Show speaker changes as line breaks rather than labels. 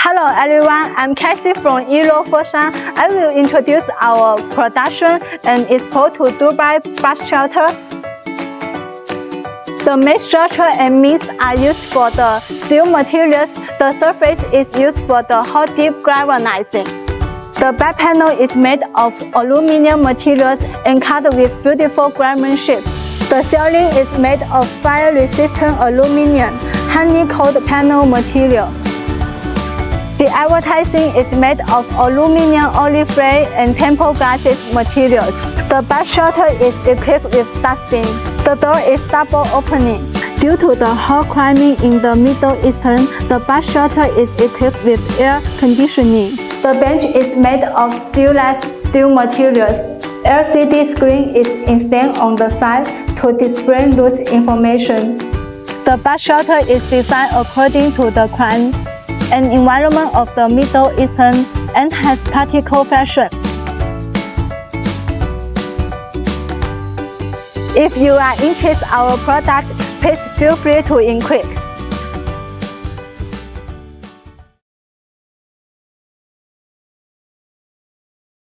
Hello everyone, I'm Cassie from Yilou Foshan. I will introduce our production and export to Dubai bus shelter. The main structure and means are used for the steel materials. The surface is used for the hot dip galvanizing. The back panel is made of aluminum materials and cut with beautiful craftsmanship. The ceiling is made of fire-resistant aluminum, honey-coated panel material. The advertising is made of aluminum olive frame and tempered glasses materials. The bus shelter is equipped with dustbin. The door is double opening. Due to the hot climate in the Middle Eastern, the bus shelter is equipped with air conditioning. The bench is made of stainless steel materials. LCD screen is installed on the side to display route information. The bus shelter is designed according to the climate and environment of the Middle Eastern and has practical fashion. If you are interested in our product, please feel free to inquire.